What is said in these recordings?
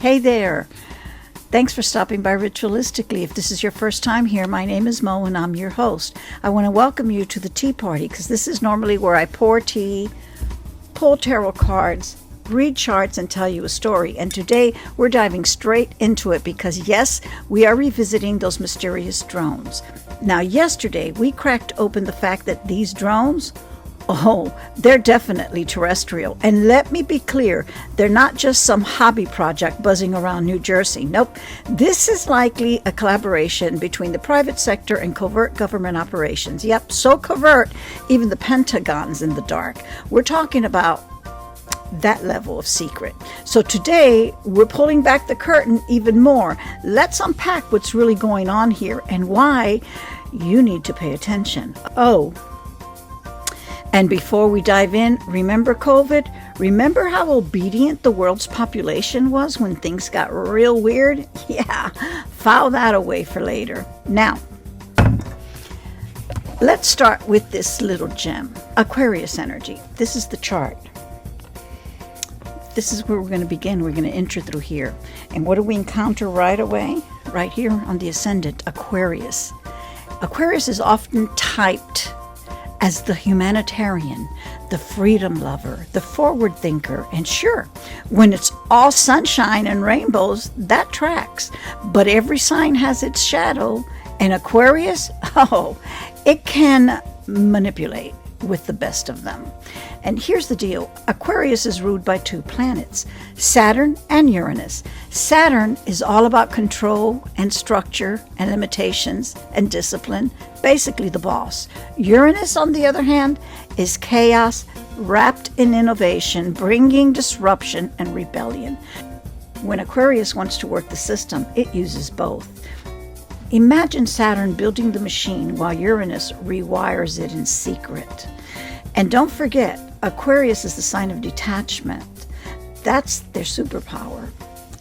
Hey there. Thanks for stopping by Ritualistically. If this is your first time here, my name is Mo and I'm your host. I want to welcome you to the tea party because this is normally where I pour tea, pull tarot cards, read charts, and tell you a story. And today we're diving straight into it because, yes, we are revisiting those mysterious drones. Now, yesterday we cracked open the fact that these drones, they're definitely terrestrial. And let me be clear, they're not just some hobby project buzzing around New Jersey. Nope. This is likely a collaboration between the private sector and covert government operations. Yep, so covert, even the Pentagon's in the dark. We're talking about that level of secret. So today, we're pulling back the curtain even more. Let's unpack what's really going on here and why you need to pay attention. And before we dive in, remember COVID? Remember how obedient the world's population was when things got real weird? Yeah, file that away for later. Now, let's start with this little gem, Aquarius energy. This is the chart. This is where we're going to begin. We're going to enter through here. And what do we encounter right away? Right here on the ascendant, Aquarius. Aquarius is often typed as the humanitarian, the freedom lover, the forward thinker. And sure, when it's all sunshine and rainbows, that tracks. But every sign has its shadow. And Aquarius, it can manipulate with the best of them. And here's the deal. Aquarius is ruled by two planets, Saturn and Uranus. Saturn is all about control and structure and limitations and discipline, basically the boss. Uranus, on the other hand, is chaos wrapped in innovation, bringing disruption and rebellion. When Aquarius wants to work the system, it uses both. Imagine Saturn building the machine while Uranus rewires it in secret. And don't forget, Aquarius is the sign of detachment. That's their superpower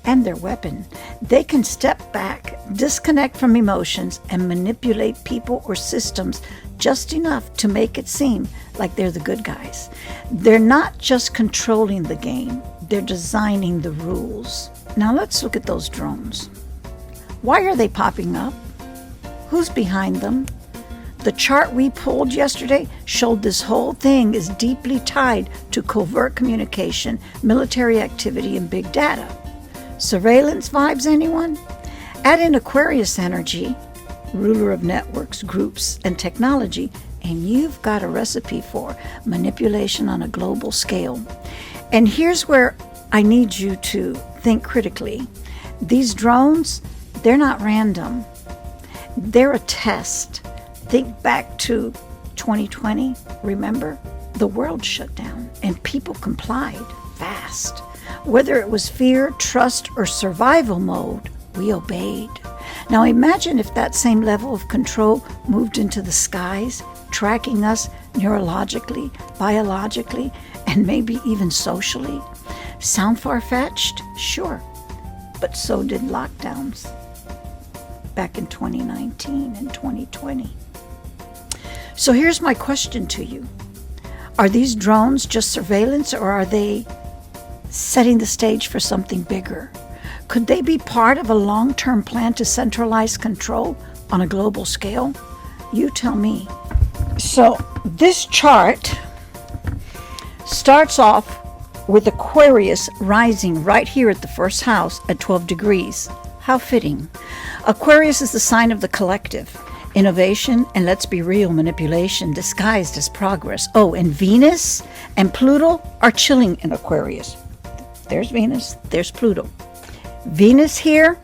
and their weapon. They can step back, disconnect from emotions, and manipulate people or systems just enough to make it seem like they're the good guys. They're not just controlling the game, they're designing the rules. Now let's look at those drones. Why are they popping up? Who's behind them? The chart we pulled yesterday showed this whole thing is deeply tied to covert communication, military activity, and big data. Surveillance vibes, anyone? Add in Aquarius energy, ruler of networks, groups, and technology, and you've got a recipe for manipulation on a global scale. And here's where I need you to think critically. These drones, they're not random. They're a test. Think back to 2020, remember? The world shut down and people complied fast. Whether it was fear, trust, or survival mode, we obeyed. Now imagine if that same level of control moved into the skies, tracking us neurologically, biologically, and maybe even socially. Sound far-fetched? Sure. But so did lockdowns back in 2019 and 2020. So here's my question to you. Are these drones just surveillance, or are they setting the stage for something bigger? Could they be part of a long-term plan to centralize control on a global scale? You tell me. So this chart starts off with Aquarius rising right here at the first house at 12 degrees. How fitting. Aquarius is the sign of the collective. Innovation, and let's be real, manipulation disguised as progress. And Venus and Pluto are chilling in Aquarius. There's Venus, there's Pluto. Venus here,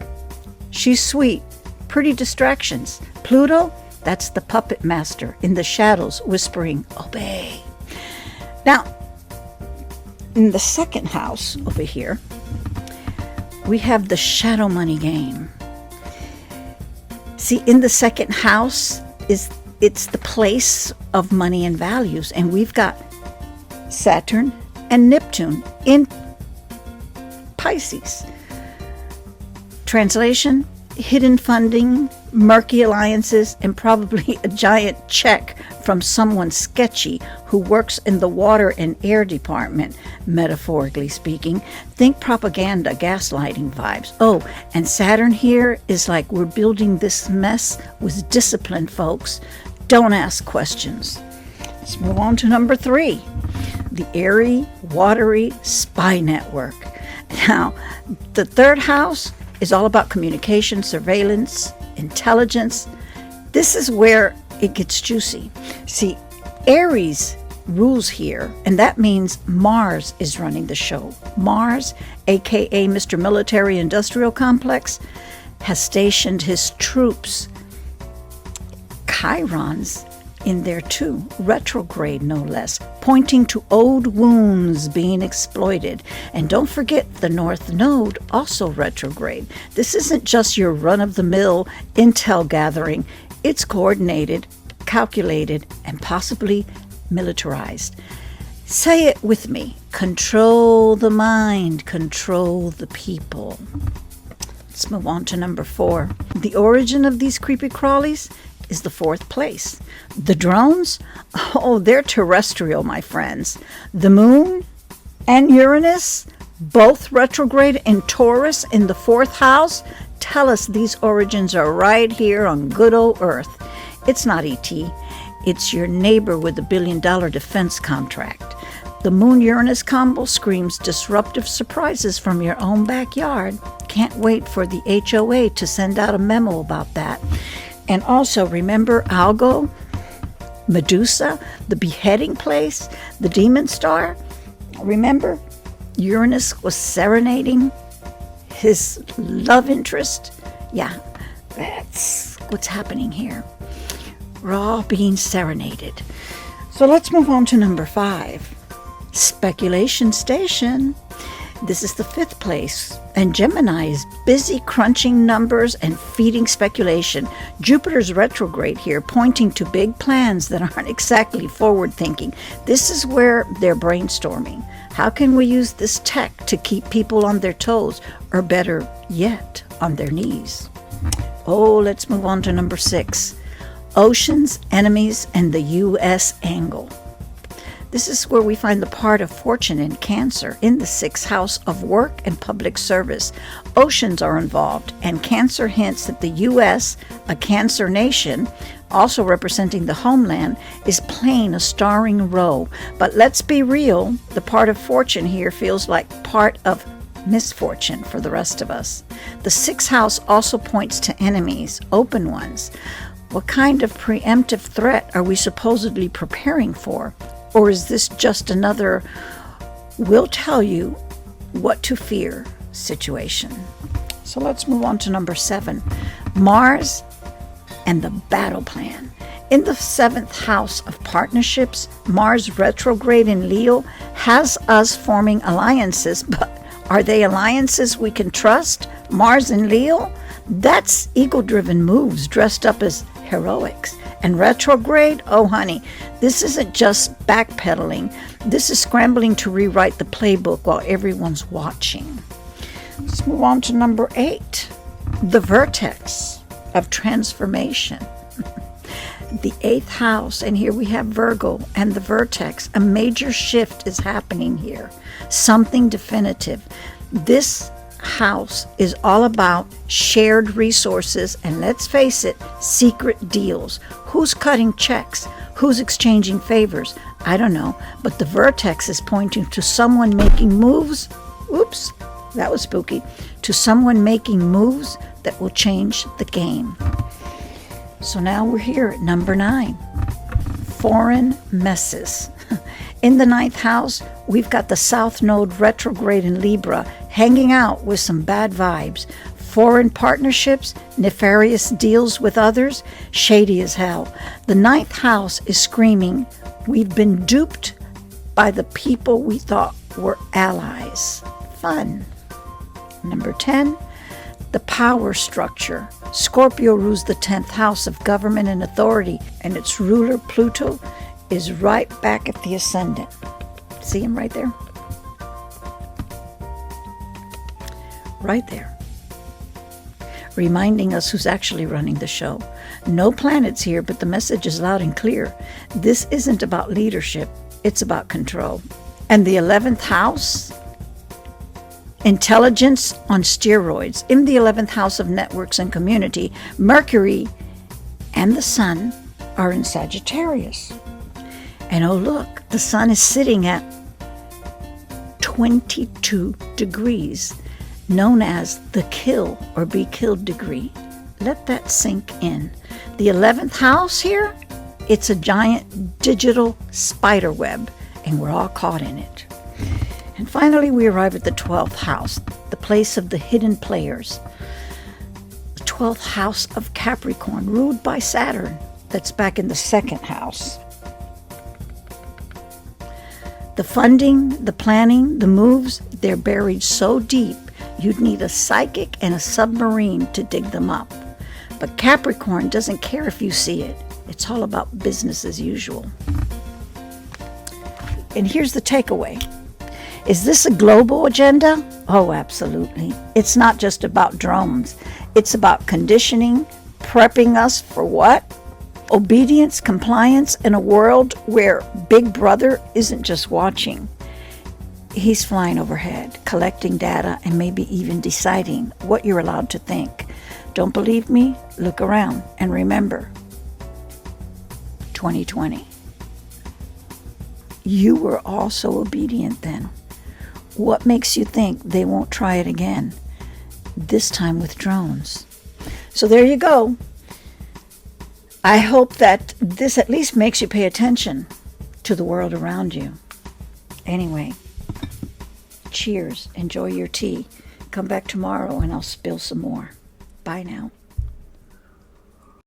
she's sweet, pretty distractions. Pluto, that's the puppet master in the shadows whispering, obey. Now, in the second house over here, we have the shadow money game. See, in the second house, it's the place of money and values. And we've got Saturn and Neptune in Pisces. Translation, hidden funding, murky alliances, and probably a giant check from someone sketchy who works in the water and air department, metaphorically speaking. Think propaganda, gaslighting vibes. Oh, and Saturn here is like, we're building this mess with discipline, folks. Don't ask questions. Let's move on to number 3, the airy, watery spy network. Now, the 3rd house is all about communication, surveillance, intelligence. This is where it gets juicy. See, Aries rules here, and that means Mars is running the show. Mars, aka Mr. Military Industrial Complex, has stationed his troops, Chirons, in there too, retrograde no less, pointing to old wounds being exploited. And don't forget the North Node, also retrograde. This isn't just your run-of-the-mill intel gathering. It's coordinated, calculated, and possibly militarized. Say it with me. Control the mind, control the people. Let's move on to number 4. The origin of these creepy crawlies is the 4th place. The drones? Oh, they're terrestrial, my friends. The moon and Uranus, both retrograde in Taurus in the 4th house, tell us these origins are right here on good old Earth. It's not E.T., it's your neighbor with a $1 billion defense contract. The Moon-Uranus combo screams disruptive surprises from your own backyard. Can't wait for the HOA to send out a memo about that. And also, remember Algo, Medusa, the beheading place, the demon star? Remember, Uranus was serenading his love interest? Yeah, that's what's happening here. We're all being serenaded. So let's move on to number 5. Speculation Station. This is the 5th place, and Gemini is busy crunching numbers and feeding speculation. Jupiter's retrograde here, pointing to big plans that aren't exactly forward-thinking. This is where they're brainstorming. How can we use this tech to keep people on their toes, or better yet, on their knees? Oh, let's move on to number 6. Oceans, enemies, and the U.S. angle. This is where we find the part of fortune in Cancer, in the 6th house of work and public service. Oceans are involved, and Cancer hints that the U.S., a Cancer nation, also representing the homeland, is playing a starring role. But let's be real, the part of fortune here feels like part of misfortune for the rest of us. The 6th house also points to enemies, open ones. What kind of preemptive threat are we supposedly preparing for? Or is this just another we'll tell you what to fear situation? So let's move on to number 7. Mars and the battle plan. In the 7th house of partnerships, Mars retrograde in Leo has us forming alliances, but are they alliances we can trust? Mars in Leo? That's ego-driven moves dressed up as heroics. And retrograde? Oh, honey, this isn't just backpedaling. This is scrambling to rewrite the playbook while everyone's watching. Let's move on to number 8. The vertex of transformation. The 8th house, and here we have Virgo and the vertex. A major shift is happening here. Something definitive. This house is all about shared resources and, let's face it, secret deals. Who's cutting checks? Who's exchanging favors? I don't know, but the vertex is pointing to someone making moves. Oops, that was spooky. To someone making moves that will change the game. So now we're here at number 9. Foreign messes. In the 9th house, we've got the South Node retrograde in Libra, hanging out with some bad vibes. Foreign partnerships, nefarious deals with others, shady as hell. The 9th house is screaming, we've been duped by the people we thought were allies. Fun. Number 10, the power structure. Scorpio rules the 10th house of government and authority, and its ruler, Pluto, is right back at the ascendant. See him right there? Right there. reminding us who's actually running the show. No planets here, but the message is loud and clear. This isn't about leadership, it's about control. And the 11th house, intelligence on steroids. In the 11th house of networks and community, Mercury and the Sun are in Sagittarius. And oh look, the Sun is sitting at 22 degrees, known as the kill or be killed degree. Let that sink in. The 11th house here, it's a giant digital spider web, and we're all caught in it. And finally, we arrive at the 12th house, the place of the hidden players. The 12th house of Capricorn, ruled by Saturn, that's back in the 2nd house. The funding, the planning, the moves, they're buried so deep, you'd need a psychic and a submarine to dig them up. But Capricorn doesn't care if you see it. It's all about business as usual. And here's the takeaway. Is this a global agenda? Oh, absolutely. It's not just about drones. It's about conditioning, prepping us for what? Obedience, compliance in a world where Big Brother isn't just watching. He's flying overhead, collecting data, and maybe even deciding what you're allowed to think. Don't believe me? Look around and remember, 2020. You were all so obedient then. What makes you think they won't try it again? This time with drones. So there you go. I hope that this at least makes you pay attention to the world around you. Anyway, cheers. Enjoy your tea. Come back tomorrow and I'll spill some more. Bye now.